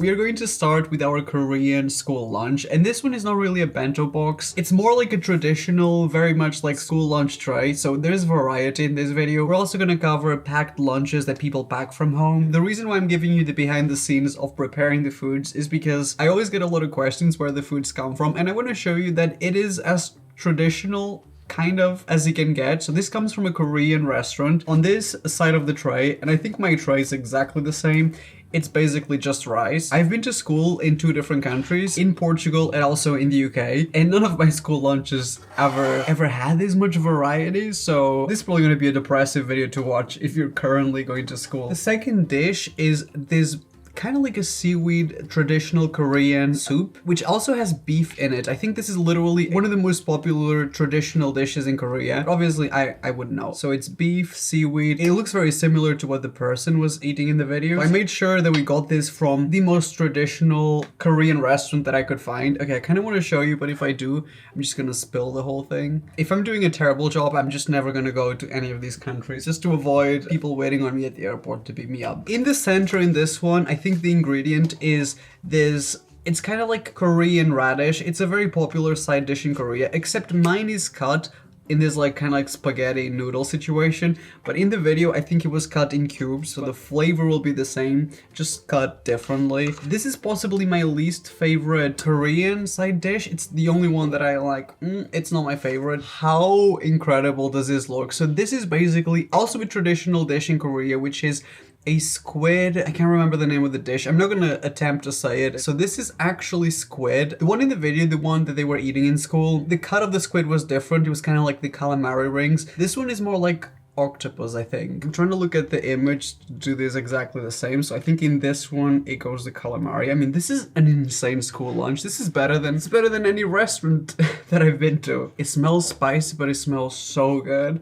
we are going to start with our Korean school lunch, and this one is not really a bento box. It's more like a traditional, very much like school lunch tray, so there's variety in this video. We're also going to cover packed lunches that people pack from home. The reason why I'm giving you the behind the scenes of preparing the foods is because I always get a lot of questions where the foods come from, and I want to show you that it is as traditional kind of as you can get. So this comes from a Korean restaurant. On this side of the tray, and I think my tray is exactly the same, it's basically just rice. I've been to school in 2 different countries, in Portugal and also in the UK, and none of my school lunches ever had this much variety, so this is probably going to be a depressive video to watch if you're currently going to school. The second dish is this kind of like a seaweed traditional Korean soup, which also has beef in it. I think this is literally one of the most popular traditional dishes in Korea. Obviously, I wouldn't know. So it's beef, seaweed. It looks very similar to what the person was eating in the video. So I made sure that we got this from the most traditional Korean restaurant that I could find. Okay, I kind of want to show you, but if I do, I'm just gonna spill the whole thing. If I'm doing a terrible job, I'm just never gonna go to any of these countries, just to avoid people waiting on me at the airport to pick me up. In the center in this one, I think the ingredient is this, it's kind of like Korean radish. It's a very popular side dish in Korea, except mine is cut in this like kind of like spaghetti noodle situation, but in the video I think it was cut in cubes, so the flavor will be the same, just cut differently. This is possibly my least favorite Korean side dish. It's the only one that I like. It's not my favorite. How incredible does this look? So this is basically also a traditional dish in Korea, which is a squid. I can't remember the name of the dish. I'm not gonna attempt to say it. So this is actually squid. The one in the video, the one that they were eating in school, the cut of the squid was different. It was kind of like the calamari rings. This one is more like octopus, I think. I'm trying to look at the image to do this exactly the same. So I think in this one it goes the calamari. I mean, this is an insane school lunch. This is better than any restaurant that I've been to. It smells spicy, but it smells so good.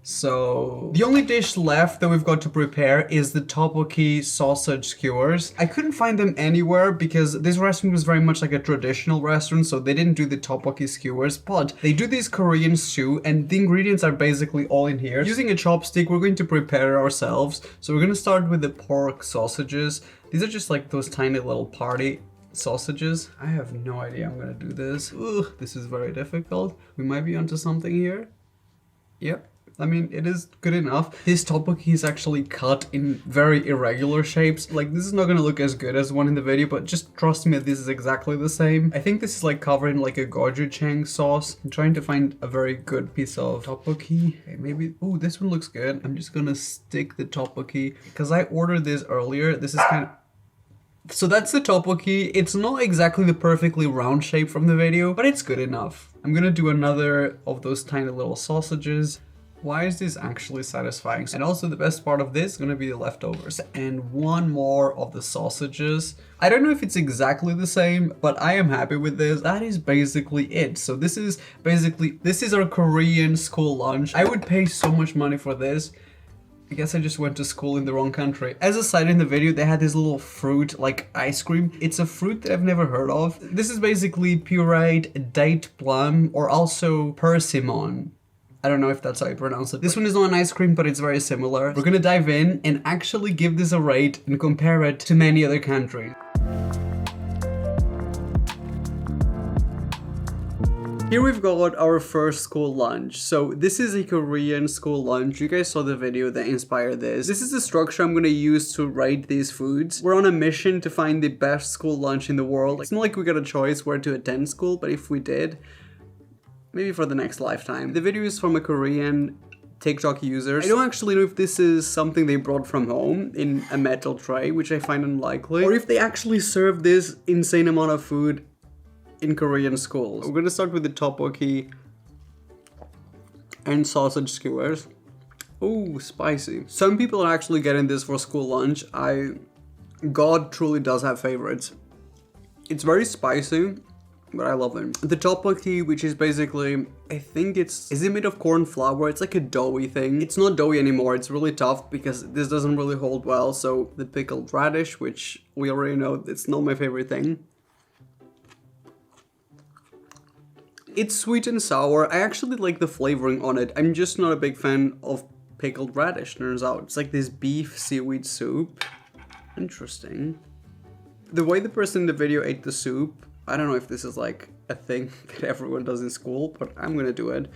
So the only dish left that we've got to prepare is the Topokey sausage skewers. I couldn't find them anywhere because this restaurant was very much like a traditional restaurant, so they didn't do the Topokey skewers, but they do this Korean stew, and the ingredients are basically all in here. Using a chopstick, we're going to prepare it ourselves. So we're going to start with the pork sausages. These are just like those tiny little party sausages. I have no idea I'm gonna do this. Ugh, this is very difficult. We might be onto something here. Yep. I mean, it is good enough. This topokey is actually cut in very irregular shapes. Like, this is not gonna look as good as one in the video, but just trust me, this is exactly the same. I think this is like covered in like a gochujang sauce. I'm trying to find a very good piece of topokey. Okay, maybe, oh, this one looks good. I'm just gonna stick the topokey because I ordered this earlier. This is kind of, so that's the topokey. It's not exactly the perfectly round shape from the video, but it's good enough. I'm gonna do another of those tiny little sausages. Why is this actually satisfying? And also the best part of this is gonna be the leftovers. And one more of the sausages. I don't know if it's exactly the same, but I am happy with this. That is basically it. So this is our Korean school lunch. I would pay so much money for this. I guess I just went to school in the wrong country. As a side in the video, they had this little fruit, like ice cream. It's a fruit that I've never heard of. This is basically pureed date plum, or also persimmon. I don't know if that's how you pronounce it. This one is not an ice cream, but it's very similar. We're gonna dive in and actually give this a rate and compare it to many other countries. Here we've got our first school lunch. So this is a Korean school lunch. You guys saw the video that inspired this. This is the structure I'm gonna use to rate these foods. We're on a mission to find the best school lunch in the world. It's not like we got a choice where to attend school, but if we did, maybe for the next lifetime. The video is from a Korean TikTok user. I don't actually know if this is something they brought from home in a metal tray, which I find unlikely, or if they actually serve this insane amount of food in Korean schools. We're gonna start with the topokey and sausage skewers. Ooh, spicy. Some people are actually getting this for school lunch. God truly does have favorites. It's very spicy, but I love them. The topokey, which is basically, I think is it made of corn flour? It's like a doughy thing. It's not doughy anymore. It's really tough because this doesn't really hold well. So the pickled radish, which we already know, it's not my favorite thing. It's sweet and sour. I actually like the flavoring on it. I'm just not a big fan of pickled radish, turns out. It's like this beef seaweed soup. Interesting. The way the person in the video ate the soup, I don't know if this is like a thing that everyone does in school, but I'm gonna do it.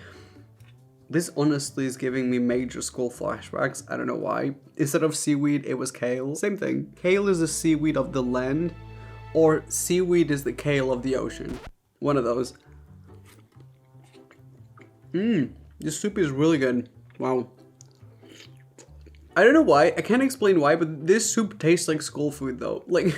This honestly is giving me major school flashbacks. I don't know why. Instead of seaweed, it was kale. Same thing. Kale is the seaweed of the land, or seaweed is the kale of the ocean. One of those. This soup is really good. Wow. I don't know why. I can't explain why, but this soup tastes like school food though. Like,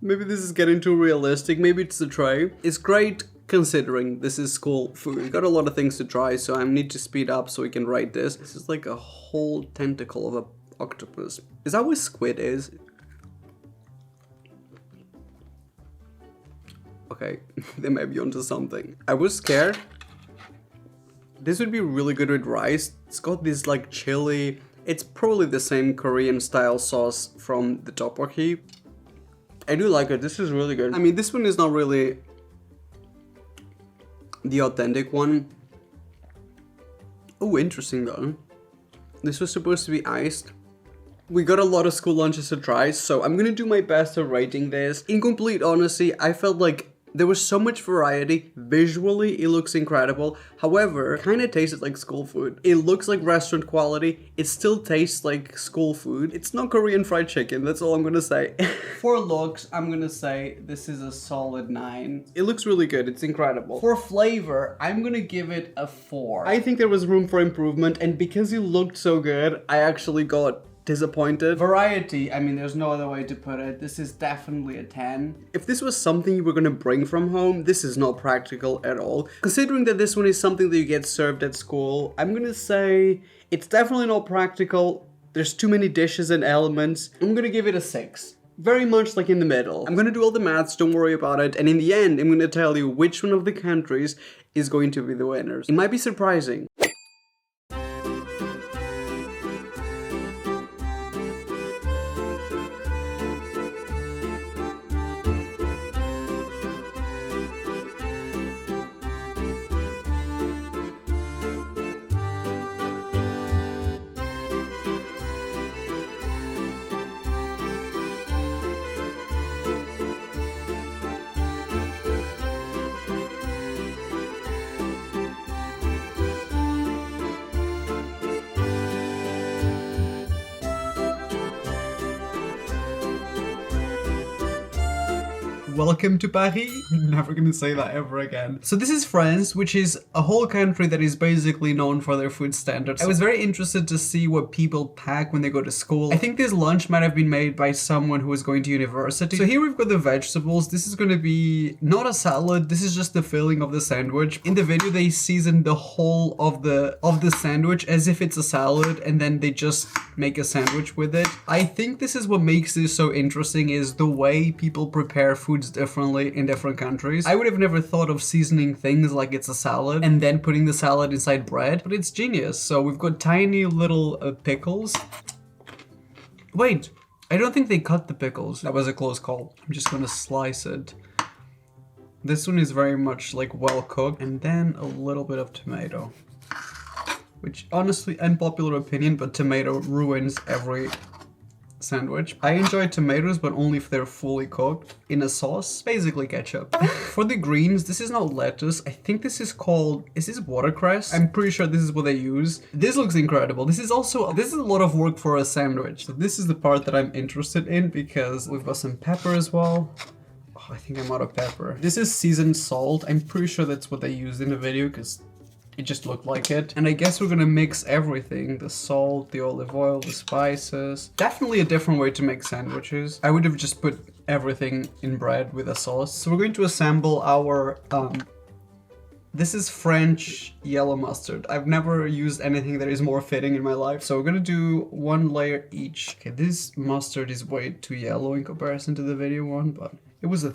maybe this is getting too realistic. Maybe it's the tray. It's great considering this is school food. We've got a lot of things to try, so I need to speed up so we can rate this. This is like a whole tentacle of an octopus. Is that what squid is? Okay, they may be onto something. I was scared. This would be really good with rice. It's got this like chili. It's probably the same Korean style sauce from the Topokey. I do like it. This is really good. I mean, this one is not really the authentic one. Oh, interesting though. This was supposed to be iced. We got a lot of school lunches to try, so I'm gonna do my best at rating this. In complete honesty, I felt like there was so much variety. Visually, it looks incredible. However, it kind of tasted like school food. It looks like restaurant quality. It still tastes like school food. It's not Korean fried chicken, that's all I'm gonna say. For looks, I'm gonna say this is a solid 9. It looks really good, it's incredible. For flavor, I'm gonna give it a 4. I think there was room for improvement, and because it looked so good, I actually got disappointed. Variety, I mean, there's no other way to put it. This is definitely a 10. If this was something you were gonna bring from home, this is not practical at all. Considering that this one is something that you get served at school, I'm gonna say it's definitely not practical. There's too many dishes and elements. I'm gonna give it a 6. Very much like in the middle. I'm gonna do all the maths, don't worry about it. And in the end, I'm gonna tell you which one of the countries is going to be the winners. It might be surprising. Welcome to Paris. Never gonna say that ever again. So this is France, which is a whole country that is basically known for their food standards. I was very interested to see what people pack when they go to school. I think this lunch might have been made by someone who is going to university. So here we've got the vegetables. This is gonna be not a salad. This is just the filling of the sandwich. In the video, they season the whole of the sandwich as if it's a salad, and then they just make a sandwich with it. I think this is what makes this so interesting, is the way people prepare foods differently in different countries. I would have never thought of seasoning things like it's a salad and then putting the salad inside bread, but it's genius. So we've got tiny little pickles. Wait, I don't think they cut the pickles. That was a close call. I'm just gonna slice it. This one is very much like well cooked, and then a little bit of tomato, which honestly, unpopular opinion, but tomato ruins every sandwich. I enjoy tomatoes, but only if they're fully cooked in a sauce, basically ketchup. For the greens, this is not lettuce. I think this is called, is this watercress? I'm pretty sure this is what they use. This looks incredible. This is a lot of work for a sandwich. So this is the part that I'm interested in, because we've got some pepper as well. Oh, I think I'm out of pepper. This is seasoned salt. I'm pretty sure that's what they used in the video, because it just looked like it. And I guess we're gonna mix everything. The salt, the olive oil, the spices. Definitely a different way to make sandwiches. I would have just put everything in bread with a sauce. So we're going to assemble our, this is French yellow mustard. I've never used anything that is more fitting in my life. So we're gonna do 1 layer each. Okay, this mustard is way too yellow in comparison to the video one, but it was a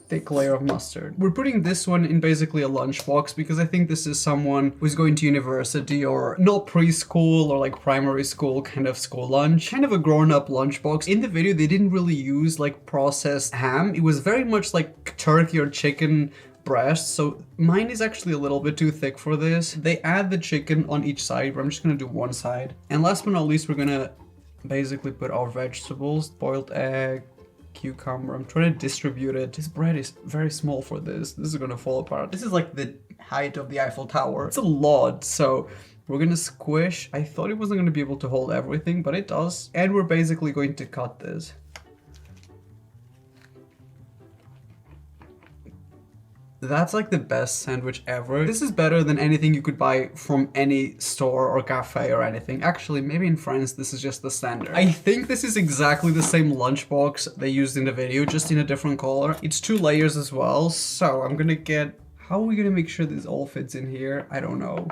thick layer of mustard. We're putting this one in basically a lunchbox, because I think this is someone who's going to university, or not preschool or like primary school kind of school lunch. Kind of a grown-up lunchbox. In the video, they didn't really use like processed ham. It was very much like turkey or chicken breast, so mine is actually a little bit too thick for this. They add the chicken on each side, but I'm just gonna do one side. And last but not least, we're gonna basically put our vegetables, boiled egg, cucumber. I'm trying to distribute it. This bread is very small for this. This is gonna fall apart. This is like the height of the Eiffel Tower. It's a lot, so we're gonna squish. I thought it wasn't gonna be able to hold everything, but it does. And we're basically going to cut this. That's like the best sandwich ever. This is better than anything you could buy from any store or cafe or anything. Actually, maybe in France, this is just the standard. I think this is exactly the same lunchbox they used in the video, just in a different color. It's 2 layers as well. So I'm gonna get, how are we gonna make sure this all fits in here? I don't know.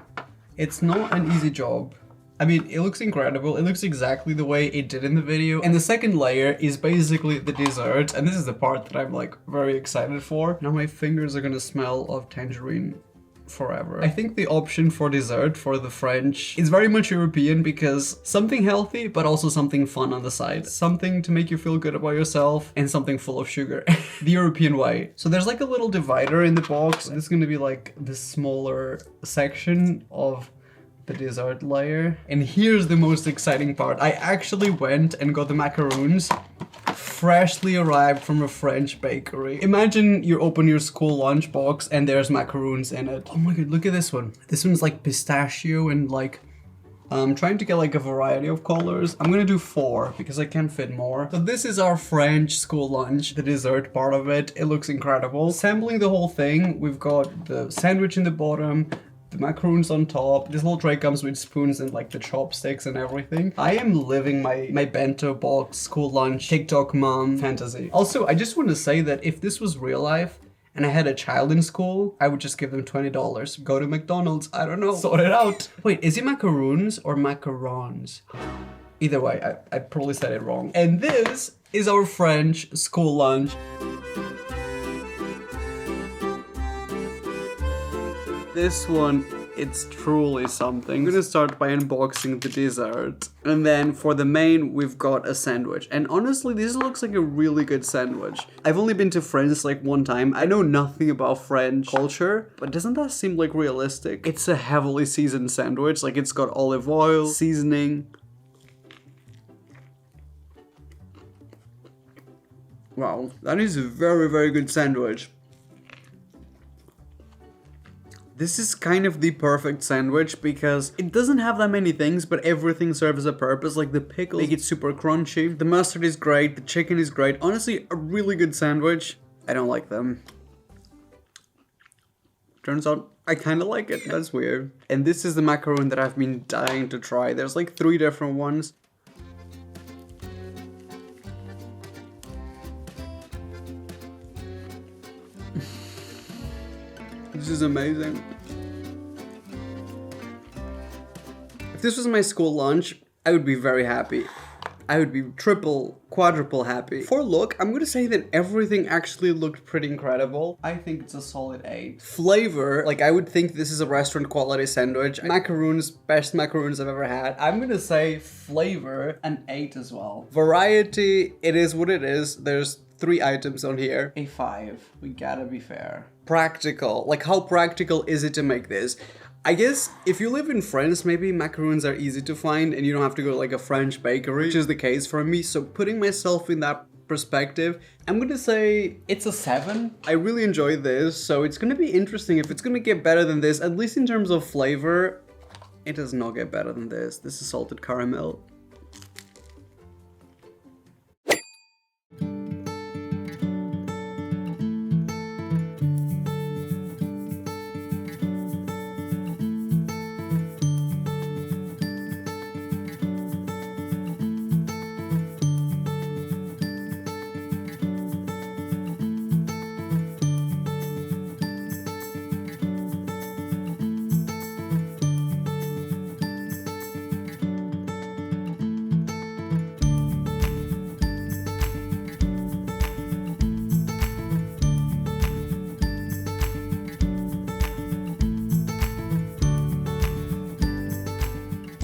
It's not an easy job. I mean, it looks incredible. It looks exactly the way it did in the video. And the second layer is basically the dessert. And this is the part that I'm like very excited for. Now my fingers are gonna smell of tangerine forever. I think the option for dessert for the French is very much European because something healthy, but also something fun on the side. Something to make you feel good about yourself and something full of sugar. The European way. So there's like a little divider in the box. This is gonna be like the smaller section of the dessert layer. And here's the most exciting part. I actually went and got the macaroons freshly arrived from a French bakery. Imagine you open your school lunch box and there's macaroons in it. Oh my god, look at this one. This one's like pistachio and like I'm trying to get like a variety of colors. I'm gonna do 4 because I can't fit more. So this is our French school lunch, the dessert part of it. It looks incredible. Assembling the whole thing, we've got the sandwich in the bottom, the macaroons on top. This little tray comes with spoons and like the chopsticks and everything. I am living my bento box school lunch TikTok mom fantasy. Also, I just want to say that if this was real life and I had a child in school, I would just give them $20. Go to McDonald's, I don't know, sort it out. Wait, is it macaroons or macarons? Either way, I probably said it wrong. And this is our French school lunch. This one, it's truly something. I'm gonna start by unboxing the dessert. And then for the main, we've got a sandwich. And honestly, this looks like a really good sandwich. I've only been to France like 1 time. I know nothing about French culture, but doesn't that seem like realistic? It's a heavily seasoned sandwich. Like it's got olive oil, seasoning. Wow, that is a very, very good sandwich. This is kind of the perfect sandwich because it doesn't have that many things, but everything serves a purpose. Like the pickles make it super crunchy. The mustard is great. The chicken is great. Honestly, a really good sandwich. I don't like them. Turns out I kind of like it. That's weird. And this is the macaroon that I've been dying to try. There's like 3 different ones. This is amazing. If this was my school lunch, I would be very happy. I would be triple, quadruple happy. For look, I'm gonna say that everything actually looked pretty incredible. I think it's a solid 8. Flavor, like I would think this is a restaurant quality sandwich. Macaroons, best macaroons I've ever had. I'm gonna say flavor, an 8 as well. Variety, it is what it is. There's 3 items on here. A 5, we gotta be fair. Practical, like how practical is it to make this? I guess if you live in France, maybe macaroons are easy to find and you don't have to go to like a French bakery, which is the case for me. So putting myself in that perspective, I'm gonna say it's a 7. I really enjoyed this, so it's gonna be interesting if it's gonna get better than this, at least in terms of flavor. It does not get better than this. This is salted caramel.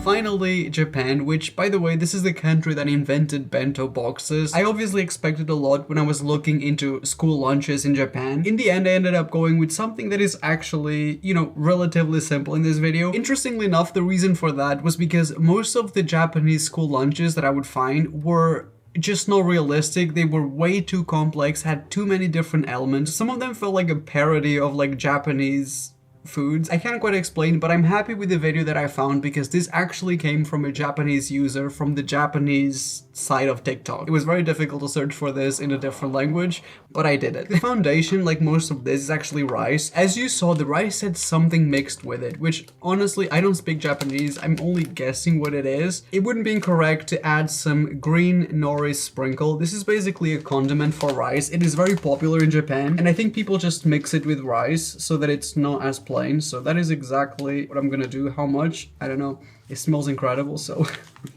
Finally, Japan, which, by the way, this is the country that invented bento boxes. I obviously expected a lot when I was looking into school lunches in Japan. In the end, I ended up going with something that is actually, you know, relatively simple in this video. Interestingly enough, the reason for that was because most of the Japanese school lunches that I would find were just not realistic. They were way too complex, had too many different elements. Some of them felt like a parody of like Japanese foods. I can't quite explain, but I'm happy with the video that I found because this actually came from a Japanese user from the Japanese side of TikTok. It was very difficult to search for this in a different language, but I did it. The foundation, like most of this, is actually rice. As you saw, the rice had something mixed with it, which honestly, I don't speak Japanese. I'm only guessing what it is. It wouldn't be incorrect to add some green nori sprinkle. This is basically a condiment for rice. It is very popular in Japan, and I think people just mix it with rice so that it's not as plain. So that is exactly what I'm gonna do. How much? I don't know. It smells incredible, so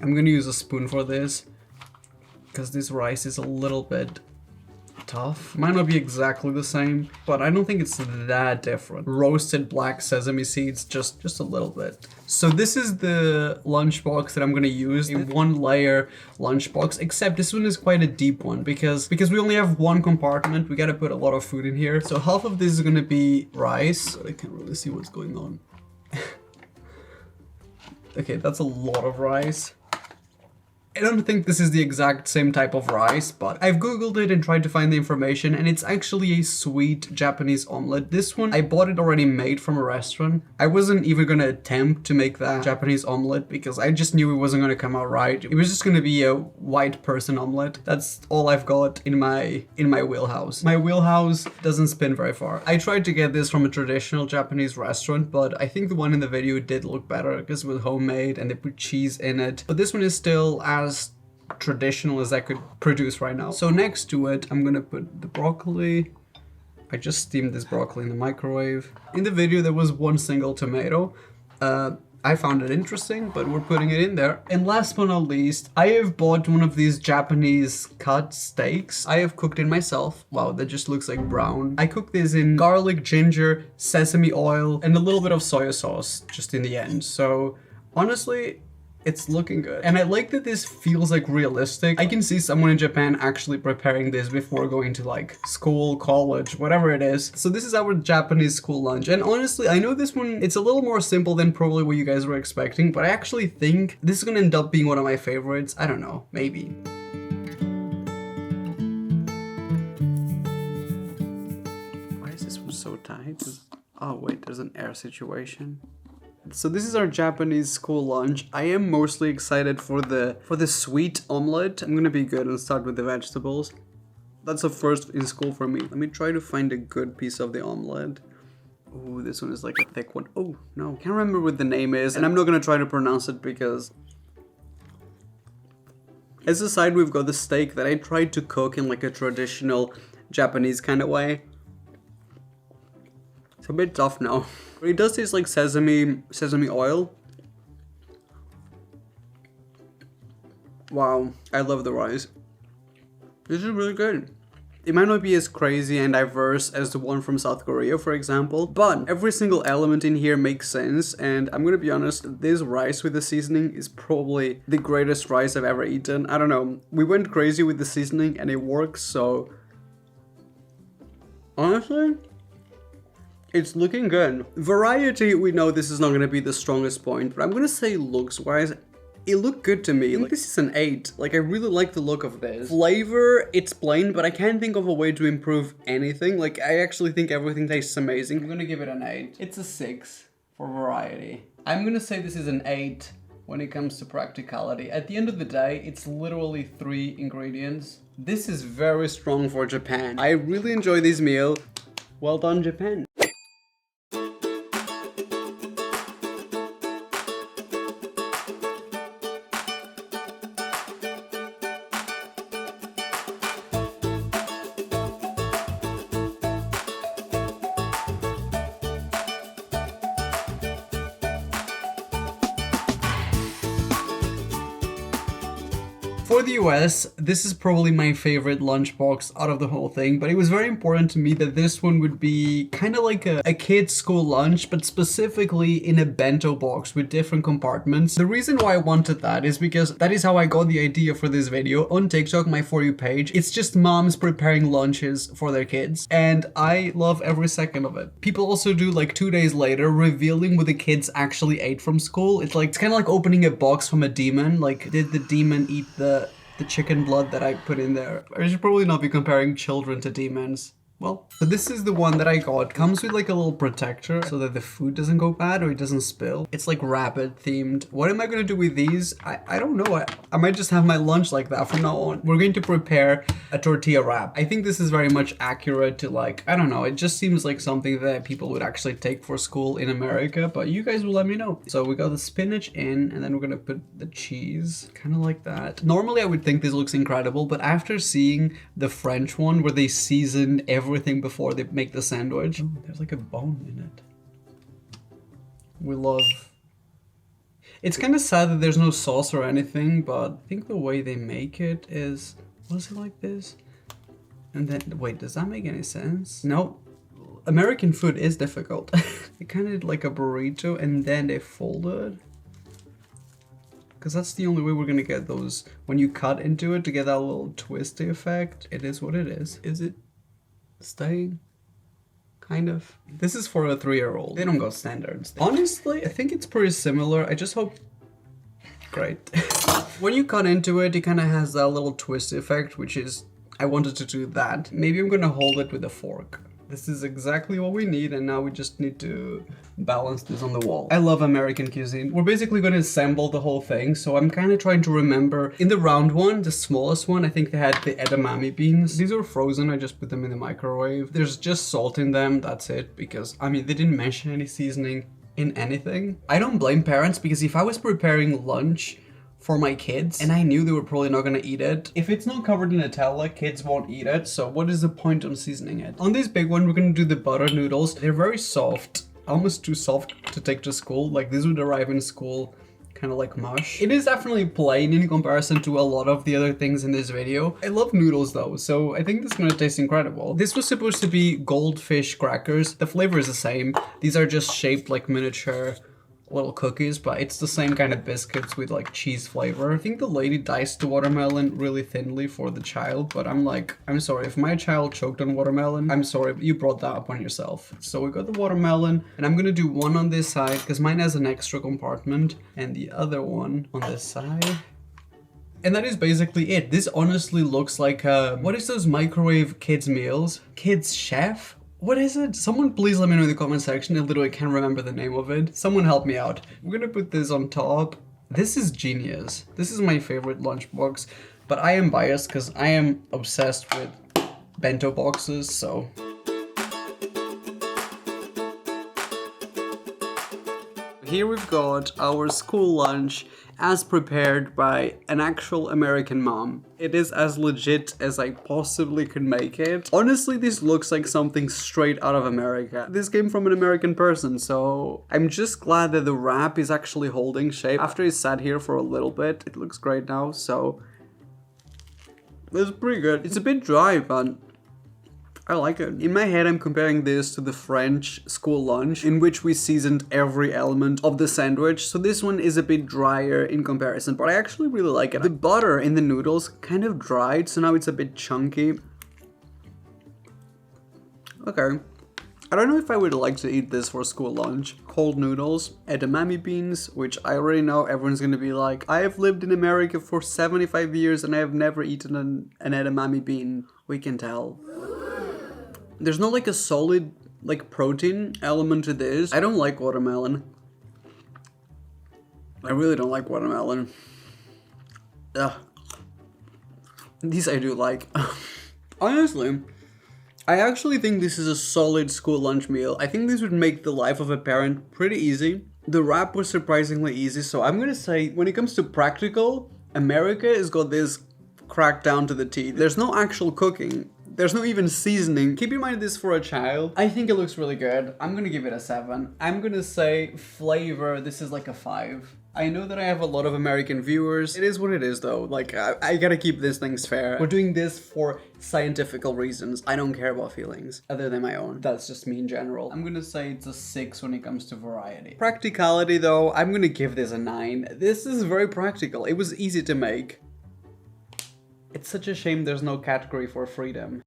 I'm gonna use a spoon for this because this rice is a little bit tough. Might not be exactly the same, but I don't think it's that different. Roasted black sesame seeds, just a little bit. So this is the lunchbox that I'm gonna use, a 1-layer lunchbox, except this one is quite a deep one because we only have one compartment. We gotta put a lot of food in here. So half of this is gonna be rice. I can't really see what's going on. Okay, that's a lot of rice. I don't think this is the exact same type of rice, but I've googled it and tried to find the information, and it's actually a sweet Japanese omelet. This one, I bought it already made from a restaurant. I wasn't even gonna attempt to make that Japanese omelet because I just knew it wasn't gonna come out right. It was just gonna be a white person omelet. That's all I've got in my wheelhouse. My wheelhouse doesn't spin very far. I tried to get this from a traditional Japanese restaurant, but I think the one in the video did look better because it was homemade and they put cheese in it. But this one is still as traditional as I could produce right now. So next to it, I'm gonna put the broccoli. I just steamed this broccoli in the microwave. In the video, there was one single tomato. I found it interesting, but we're putting it in there. And last but not least, I have bought one of these Japanese cut steaks. I have cooked it myself. Wow, that just looks like brown. I cooked this in garlic, ginger, sesame oil, and a little bit of soy sauce just in the end. So honestly, it's looking good. And I like that this feels like realistic. I can see someone in Japan actually preparing this before going to like school, college, whatever it is. So this is our Japanese school lunch. And honestly, I know this one, it's a little more simple than probably what you guys were expecting, but I actually think this is gonna end up being one of my favorites. I don't know, maybe. Why is this one so tight? Oh wait, there's an air situation. So this is our Japanese school lunch. I am mostly excited for the sweet omelet. I'm gonna be good and start with the vegetables. That's a first in school for me. Let me try to find a good piece of the omelet. Oh, this one is like a thick one. Oh no, can't remember what the name is, and I'm not gonna try to pronounce it because as a side we've got the steak that I tried to cook in like a traditional Japanese kind of way. It's a bit tough now. It does taste like sesame oil. Wow, I love the rice. This is really good. It might not be as crazy and diverse as the one from South Korea, for example, but every single element in here makes sense, and I'm gonna be honest, this rice with the seasoning is probably the greatest rice I've ever eaten. I don't know, we went crazy with the seasoning and it works, so honestly, it's looking good. Variety, we know this is not gonna be the strongest point, but I'm gonna say looks-wise, it looked good to me. Like, this is an 8. Like, I really like the look of this. Flavor, it's plain, but I can't think of a way to improve anything. Like, I actually think everything tastes amazing. I'm gonna give it an 8. It's a 6 for variety. I'm gonna say this is an 8 when it comes to practicality. At the end of the day, it's literally 3 ingredients. This is very strong for Japan. I really enjoy this meal. Well done, Japan. For the US, this is probably my favorite lunchbox out of the whole thing, but it was very important to me that this one would be kind of like a kid's school lunch, but specifically in a bento box with different compartments. The reason why I wanted that is because that is how I got the idea for this video. On TikTok, my For You page, it's just moms preparing lunches for their kids, and I love every second of it. People also do like 2 days later, revealing what the kids actually ate from school. It's kind of like opening a box from a demon. Like, did the demon eat the the chicken blood that I put in there. I should probably not be comparing children to demons. Well, so this is the one that I got. Comes with like a little protector so that the food doesn't go bad or it doesn't spill. It's like rabbit themed. What am I gonna do with these? I don't know. I might just have my lunch like that from now on. We're going to prepare a tortilla wrap. I think this is very much accurate to like, I don't know. It just seems like something that people would actually take for school in America, but you guys will let me know. So we got the spinach in and then we're gonna put the cheese, kind of like that. Normally I would think this looks incredible, but after seeing the French one where they season everything before they make the sandwich. Oh, there's like a bone in it. We love... It's kind of sad that there's no sauce or anything, but I think the way they make it is... Was it like this? And then... Wait, does that make any sense? No. American food is difficult. They kind of did like a burrito and then they fold it. Because that's the only way we're gonna get those... When you cut into it to get that little twisty effect. It is what it is. Is it staying? Kind of. This is for a 3-year-old. They don't got standards. Honestly, I think it's pretty similar. I just hope... Great. When you cut into it, it kind of has that little twist effect, which is... I wanted to do that. Maybe I'm gonna hold it with a fork. This is exactly what we need, and now we just need to balance this on the wall. I love American cuisine. We're basically going to assemble the whole thing, so I'm kind of trying to remember. In the round one, the smallest one, I think they had the edamame beans. These are frozen, I just put them in the microwave. There's just salt in them, that's it, because, I mean, they didn't mention any seasoning in anything. I don't blame parents, because if I was preparing lunch for my kids and I knew they were probably not gonna eat it, if it's not covered in Nutella, kids won't eat it, so what is the point on seasoning it? On this big one, we're gonna do the butter noodles. They're very soft, almost too soft to take to school. Like, these would arrive in school kind of like mush. It is definitely plain in comparison to a lot of the other things in this video. I love noodles though, so I think this is gonna taste incredible. This was supposed to be goldfish crackers. The flavor is the same. These are just shaped like miniature little cookies, but it's the same kind of biscuits with like cheese flavor. I think the lady diced the watermelon really thinly for the child, but I'm like, I'm sorry, if my child choked on watermelon, I'm sorry, you brought that upon yourself. So we got the watermelon, and I'm gonna do one on this side because mine has an extra compartment, and the other one on this side. And that is basically it. This honestly looks like what is those microwave kids meals? Kids chef? What is it? Someone please let me know in the comment section. I literally can't remember the name of it. Someone help me out. We're gonna put this on top. This is genius. This is my favorite lunchbox, but I am biased because I am obsessed with bento boxes, so. Here we've got our school lunch as prepared by an actual American mom. It is as legit as I possibly could make it. Honestly, this looks like something straight out of America. This came from an American person, so I'm just glad that the wrap is actually holding shape. After it sat here for a little bit, it looks great now, so it's pretty good. It's a bit dry, but I like it. In my head, I'm comparing this to the French school lunch, in which we seasoned every element of the sandwich. So this one is a bit drier in comparison, but I actually really like it. The butter in the noodles kind of dried, so now it's a bit chunky. Okay. I don't know if I would like to eat this for school lunch. Cold noodles, edamame beans, which I already know everyone's gonna be like, I have lived in America for 75 years and I have never eaten an edamame bean. We can tell. There's not like a solid like protein element to this. I don't like watermelon. I really don't like watermelon. Ugh. These I do like. Honestly, I actually think this is a solid school lunch meal. I think this would make the life of a parent pretty easy. The wrap was surprisingly easy, so I'm gonna say when it comes to practical, America has got this cracked down to the T. There's no actual cooking. There's no even seasoning. Keep in mind this for a child. I think it looks really good. I'm gonna give it a 7. I'm gonna say flavor, this is like a 5. I know that I have a lot of American viewers. It is what it is though. Like, I gotta keep these things fair. We're doing this for scientific reasons. I don't care about feelings, other than my own. That's just me in general. I'm gonna say it's a 6 when it comes to variety. Practicality though, I'm gonna give this a 9. This is very practical. It was easy to make. It's such a shame there's no category for freedom.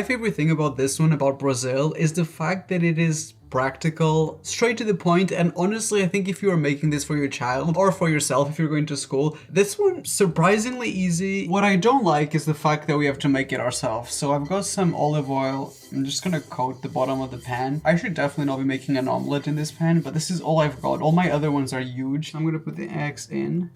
My favorite thing about this one, about Brazil, is the fact that it is practical, straight to the point, and honestly, I think if you are making this for your child or for yourself if you're going to school, this one's surprisingly easy. What I don't like is the fact that we have to make it ourselves. So I've got some olive oil. I'm just gonna coat the bottom of the pan. I should definitely not be making an omelet in this pan, but this is all I've got. All my other ones are huge. I'm gonna put the eggs in.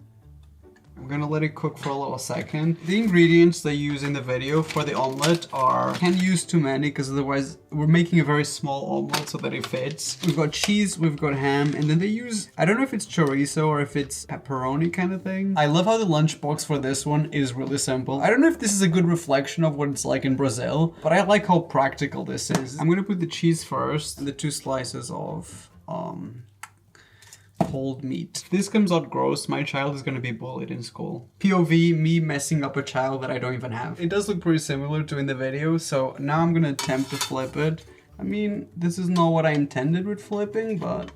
I'm gonna let it cook for a little second. The ingredients they use in the video for the omelet are, can't use too many because otherwise we're making a very small omelet so that it fits. We've got cheese, we've got ham, and then they use, I don't know if it's chorizo or if it's pepperoni kind of thing. I love how the lunchbox for this one is really simple. I don't know if this is a good reflection of what it's like in Brazil, but I like how practical this is. I'm gonna put the cheese first, and the 2 slices of cold meat. This comes out gross. My child is going to be bullied in school. POV, me messing up a child that I don't even have. It does look pretty similar to in the video, so now I'm going to attempt to flip it. I mean, this is not what I intended with flipping, but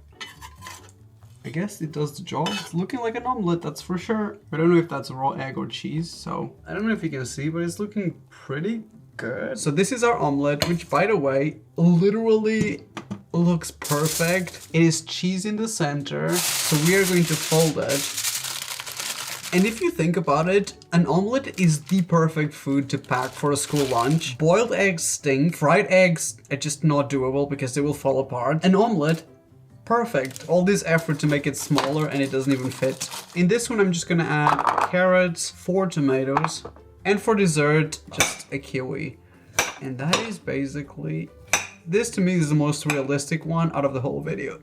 I guess it does the job. It's looking like an omelet, that's for sure. I don't know if that's a raw egg or cheese, so I don't know if you can see, but it's looking pretty good. So this is our omelet, which, by the way, literally looks perfect. It is cheese in the center, so we are going to fold it. And if you think about it, an omelet is the perfect food to pack for a school lunch. Boiled eggs stink. Fried eggs are just not doable because they will fall apart. An omelet, perfect. All this effort to make it smaller and it doesn't even fit. In this one, I'm just gonna add carrots, 4 tomatoes, and for dessert, just a kiwi. And that is basically, this to me is the most realistic one out of the whole video.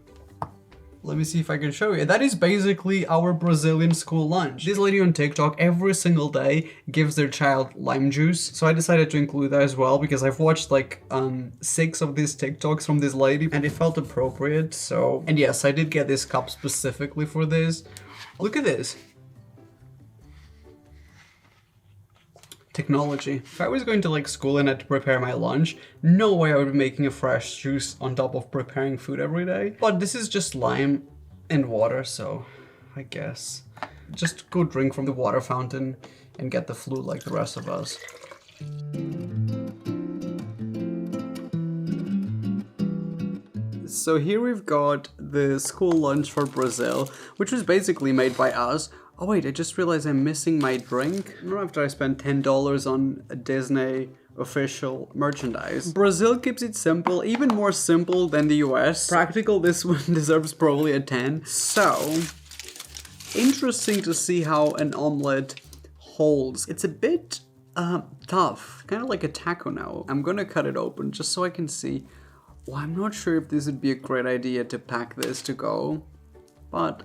Let me see if I can show you. That is basically our Brazilian school lunch. This lady on TikTok every single day gives their child lime juice. So I decided to include that as well because I've watched like 6 of these TikToks from this lady and it felt appropriate. So, and yes, I did get this cup specifically for this. Look at this. Technology. If I was going to like school and had to prepare my lunch, no way I would be making a fresh juice on top of preparing food every day. But this is just lime and water, so I guess just go drink from the water fountain and get the flu like the rest of us. So here we've got the school lunch for Brazil, which was basically made by us. Oh wait, I just realized I'm missing my drink. Not after I spent $10 on a Disney official merchandise. Brazil keeps it simple, even more simple than the US. Practical, this one deserves probably a 10. So, interesting to see how an omelet holds. It's a bit tough, kind of like a taco now. I'm gonna cut it open just so I can see. Well, I'm not sure if this would be a great idea to pack this to go, but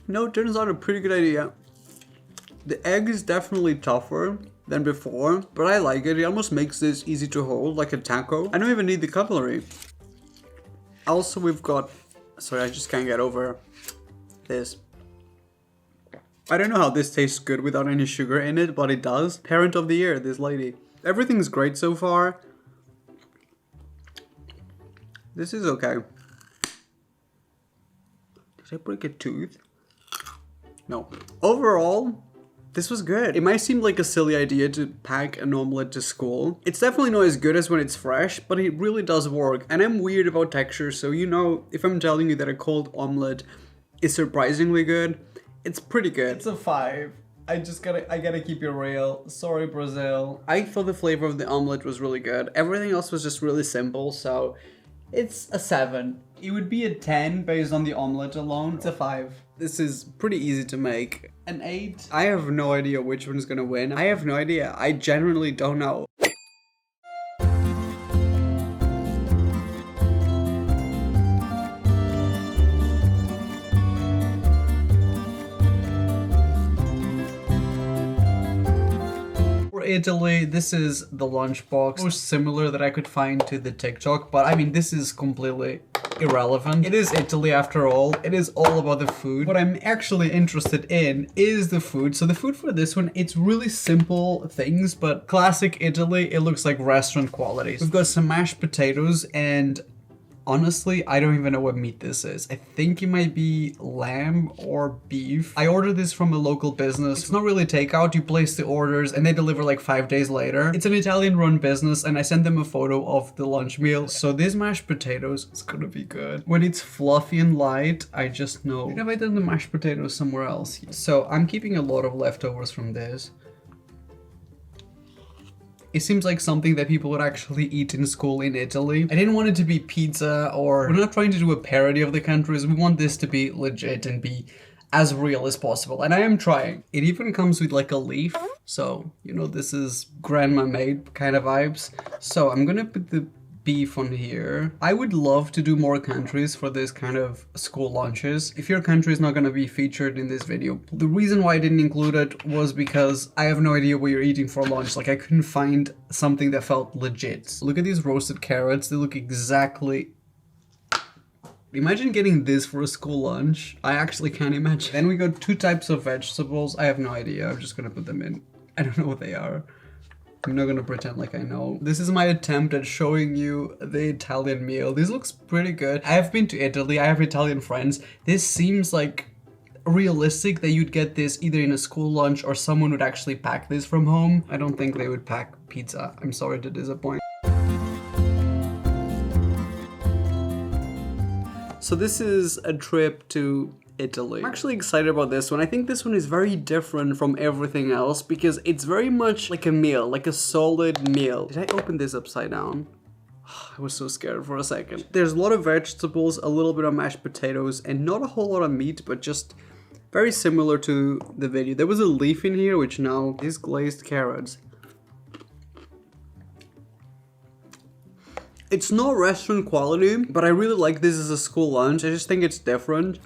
no, it turns out a pretty good idea. The egg is definitely tougher than before, but I like it. It almost makes this easy to hold, like a taco. I don't even need the cutlery. Also, we've got, sorry, I just can't get over this. I don't know how this tastes good without any sugar in it, but it does. Parent of the year, this lady. Everything's great so far. This is okay. Did I break a tooth? No. Overall, this was good. It might seem like a silly idea to pack an omelet to school. It's definitely not as good as when it's fresh, but it really does work. And I'm weird about texture, so you know, if I'm telling you that a cold omelet is surprisingly good, it's pretty good. It's a 5. I gotta keep it real. Sorry, Brazil. I thought the flavor of the omelet was really good. Everything else was just really simple, so it's a 7. It would be a 10 based on the omelet alone. It's a 5. This is pretty easy to make. An 8. I have no idea which one's gonna win. I have no idea. I genuinely don't know. Italy, this is the lunchbox, most similar that I could find to the TikTok, but I mean, this is completely irrelevant. It is Italy after all. It is all about the food. What I'm actually interested in is the food. So the food for this one, it's really simple things, but classic Italy, it looks like restaurant quality. We've got some mashed potatoes and Honestly, I don't even know what meat this is. I think it might be lamb or beef. I ordered this from a local business. It's not really takeout. You place the orders and they deliver like 5 days later. It's an Italian run business and I sent them a photo of the lunch meal. So these mashed potatoes, it's gonna be good. When it's fluffy and light, I just know. Have I done the mashed potatoes somewhere else? So I'm keeping a lot of leftovers from this. It seems like something that people would actually eat in school in Italy. I didn't want it to be pizza, or we're not trying to do a parody of the countries. We want this to be legit and be as real as possible. And I am trying. It even comes with like a leaf. So, you know, this is grandma made kind of vibes. So I'm gonna put the beef on here. I would love to do more countries for this kind of school lunches. If your country is not going to be featured in this video, the reason why I didn't include it was because I have no idea what you're eating for lunch. Like I couldn't find something that felt legit. Look at these roasted carrots. They look exactly... Imagine getting this for a school lunch. I actually can't imagine. Then we got 2 types of vegetables. I have no idea. I'm just going to put them in. I don't know what they are. I'm not gonna pretend like I know. This is my attempt at showing you the Italian meal. This looks pretty good. I have been to Italy. I have Italian friends. This seems like realistic that you'd get this either in a school lunch or someone would actually pack this from home. I don't think they would pack pizza. I'm sorry to disappoint. So this is a trip to Italy. I'm actually excited about this one. I think this one is very different from everything else because it's very much like a meal, like a solid meal. Did I open this upside down? I was so scared for a second. There's a lot of vegetables, a little bit of mashed potatoes, and not a whole lot of meat, but just very similar to the video. There was a leaf in here, which now is glazed carrots. It's not restaurant quality, but I really like this as a school lunch. I just think it's different.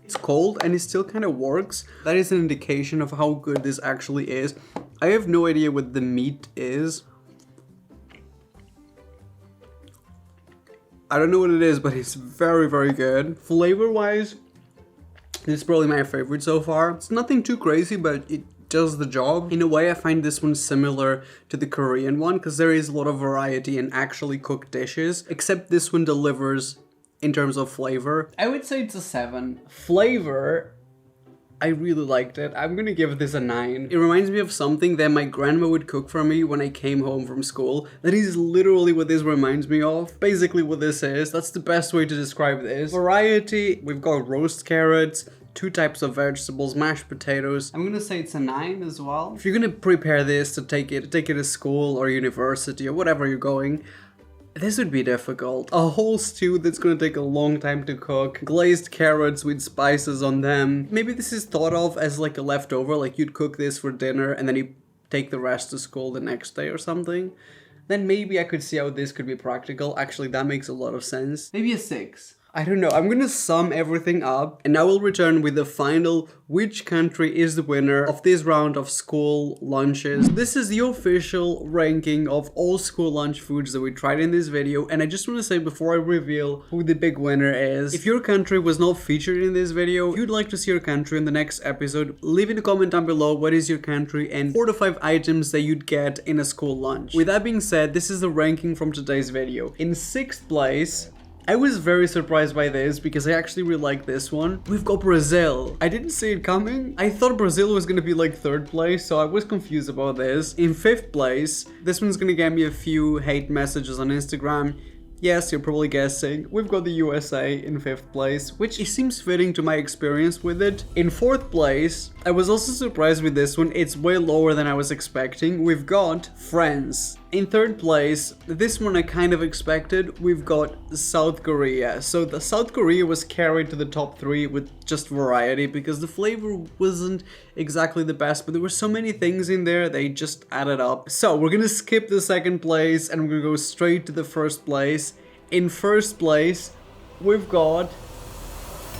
It's cold and it still kind of works. That is an indication of how good this actually is. I have no idea what the meat is. I don't know what it is, but it's very, very good. Flavor-wise, this is probably my favorite so far. It's nothing too crazy, but it does the job. In a way, I find this one similar to the Korean one because there is a lot of variety in actually cooked dishes, except this one delivers in terms of flavor. I would say it's a 7. Flavor, I really liked it. I'm gonna give this a 9. It reminds me of something that my grandma would cook for me when I came home from school. That is literally what this reminds me of. Basically what this is. That's the best way to describe this. Variety, we've got roast carrots, 2 types of vegetables, mashed potatoes. I'm gonna say it's a 9 as well. If you're gonna prepare this to take it to school or university or whatever you're going, this would be difficult. A whole stew that's gonna take a long time to cook. Glazed carrots with spices on them. Maybe this is thought of as like a leftover, like you'd cook this for dinner and then you take the rest to school the next day or something. Then maybe I could see how this could be practical. Actually, that makes a lot of sense. Maybe a 6. I don't know. I'm gonna sum everything up and I will return with the final which country is the winner of this round of school lunches. This is the official ranking of all school lunch foods that we tried in this video, and I just want to say before I reveal who the big winner is, if your country was not featured in this video, if you'd like to see your country in the next episode, leave in a comment down below what is your country and 4 to 5 items that you'd get in a school lunch. With that being said, this is the ranking from today's video. In 6th place, I was very surprised by this because I actually really like this one. We've got Brazil. I didn't see it coming. I thought Brazil was gonna be like 3rd place, so I was confused about this. In 5th place, this one's gonna get me a few hate messages on Instagram. Yes, you're probably guessing. We've got the USA in 5th place, which it seems fitting to my experience with it. In 4th place, I was also surprised with this one. It's way lower than I was expecting. We've got France. In 3rd place, this one I kind of expected, we've got South Korea. So the South Korea was carried to the top 3 with just variety because the flavor wasn't exactly the best, but there were so many things in there, they just added up. So we're gonna skip the 2nd place and we're gonna go straight to the 1st place. In 1st place, we've got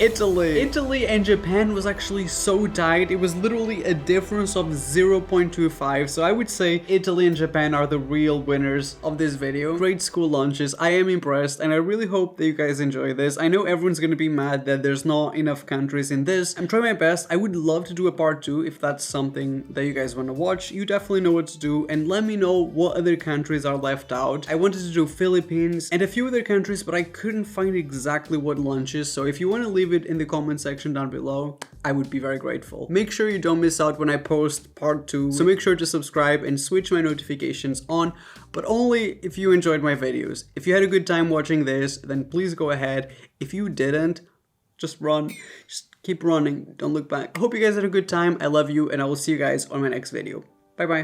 Italy. Italy and Japan was actually so tight. It was literally a difference of 0.25. So I would say Italy and Japan are the real winners of this video. Great school lunches. I am impressed and I really hope that you guys enjoy this. I know everyone's gonna be mad that there's not enough countries in this. I'm trying my best. I would love to do a part 2 if that's something that you guys want to watch. You definitely know what to do and let me know what other countries are left out. I wanted to do Philippines and a few other countries, but I couldn't find exactly what lunches. So if you want to leave it in the comment section down below, I would be very grateful. Make sure you don't miss out when I post part 2, so make sure to subscribe and switch my notifications on, but only if you enjoyed my videos. If you had a good time watching this, then please go ahead. If you didn't, just run. Just keep running. Don't look back. I hope you guys had a good time. I love you and I will see you guys on my next video. Bye bye.